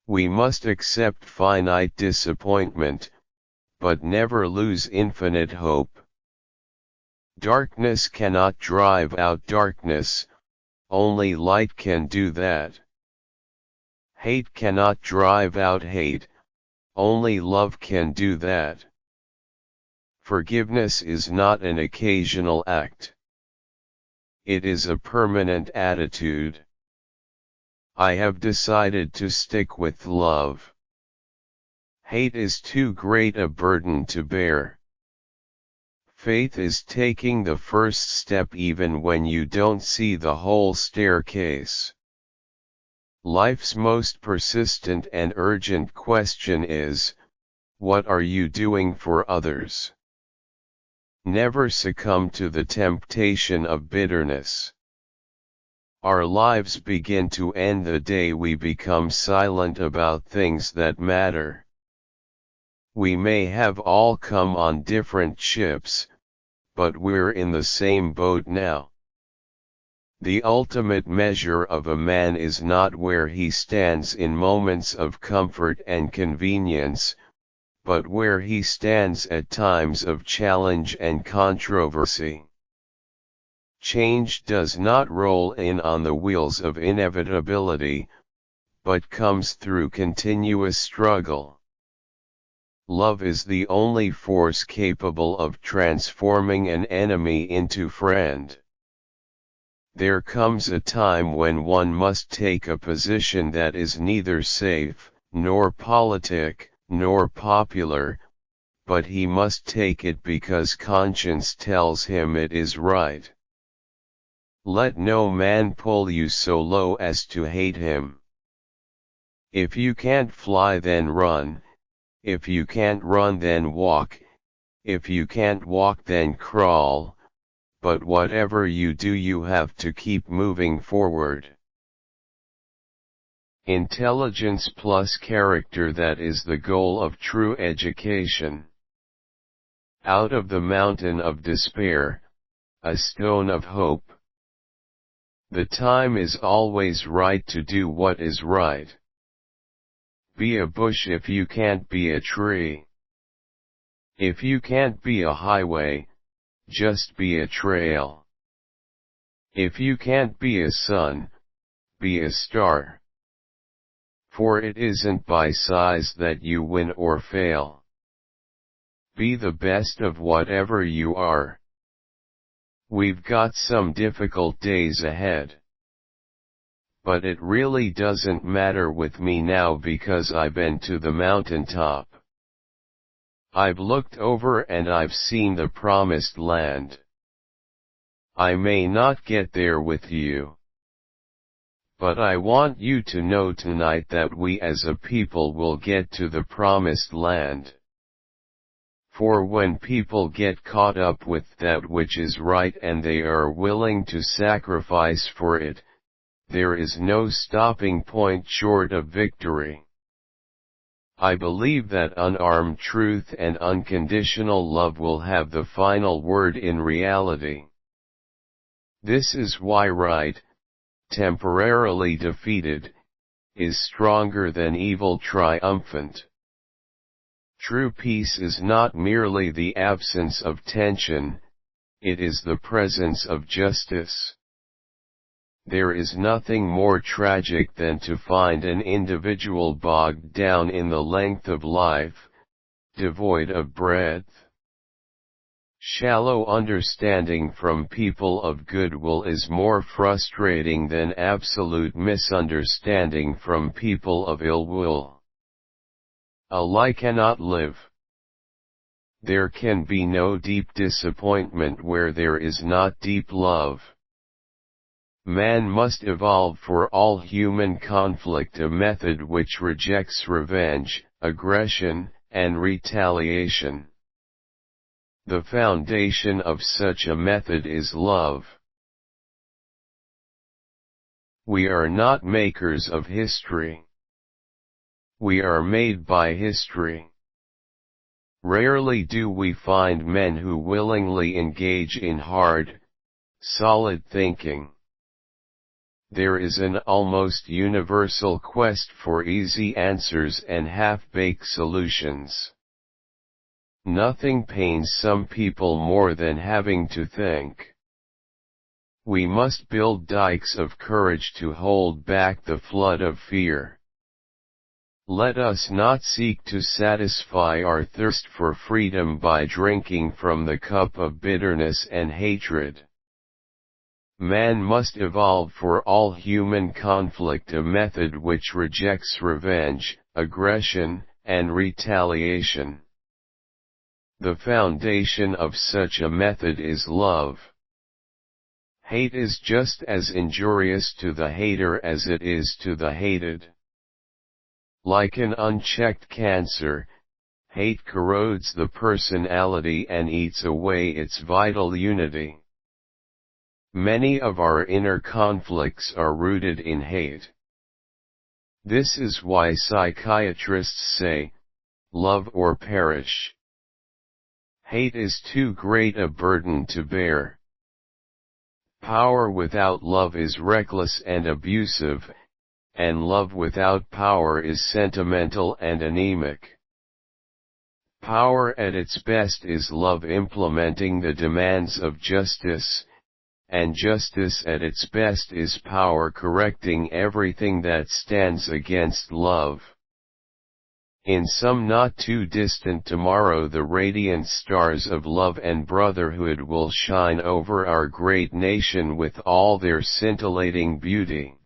We must accept finite disappointment, but never lose infinite hope. Darkness cannot drive out darkness, only light can do that. Hate cannot drive out hate, only love can do that. Forgiveness is not an occasional act. It is a permanent attitude. I have decided to stick with love. Hate is too great a burden to bear. Faith is taking the first step even when you don't see the whole staircase. Life's most persistent and urgent question is, what are you doing for others? Never succumb to the temptation of bitterness. Our lives begin to end the day we become silent about things that matter. We may have all come on different ships, but we're in the same boat now. The ultimate measure of a man is not where he stands in moments of comfort and convenience, but where he stands at times of challenge and controversy. Change does not roll in on the wheels of inevitability, but comes through continuous struggle. Love is the only force capable of transforming an enemy into friend. There comes a time when one must take a position that is neither safe, nor politic, nor popular, but he must take it because conscience tells him it is right. Let no man pull you so low as to hate him. If you can't fly, then run. If you can't run, then walk. If you can't walk, then crawl. But whatever you do, you have to keep moving forward. Intelligence plus character, that is the goal of true education. Out of the mountain of despair, a stone of hope. The time is always right to do what is right. Be a bush if you can't be a tree. If you can't be a highway, just be a trail. If you can't be a sun, be a star. For it isn't by size that you win or fail. Be the best of whatever you are. We've got some difficult days ahead. But it really doesn't matter with me now because I've been to the mountaintop. I've looked over and I've seen the promised land. I may not get there with you. But I want you to know tonight that we as a people will get to the promised land. For when people get caught up with that which is right and they are willing to sacrifice for it, there is no stopping point short of victory. I believe that unarmed truth and unconditional love will have the final word in reality. This is why right, temporarily defeated, is stronger than evil triumphant. True peace is not merely the absence of tension, it is the presence of justice. There is nothing more tragic than to find an individual bogged down in the length of life, devoid of breadth. Shallow understanding from people of goodwill is more frustrating than absolute misunderstanding from people of ill will. A lie cannot live. There can be no deep disappointment where there is not deep love. Man must evolve for all human conflict a method which rejects revenge, aggression, and retaliation. The foundation of such a method is love. We are not makers of history. We are made by history. Rarely do we find men who willingly engage in hard, solid thinking. there is an almost universal quest for easy answers and half-baked solutions. Nothing pains some people more than having to think. We must build dikes of courage to hold back the flood of fear. Let us not seek to satisfy our thirst for freedom by drinking from the cup of bitterness and hatred. Man must evolve for all human conflict a method which rejects revenge, aggression, and retaliation. The foundation of such a method is love. Hate is just as injurious to the hater as it is to the hated. Like an unchecked cancer, hate corrodes the personality and eats away its vital unity. Many of our inner conflicts are rooted in hate. This is why psychiatrists say, love or perish. Hate is too great a burden to bear. Power without love is reckless and abusive, and love without power is sentimental and anemic. Power at its best is love implementing the demands of justice, and justice at its best is power correcting everything that stands against love. In some not too distant tomorrow the radiant stars of love and brotherhood will shine over our great nation with all their scintillating beauty.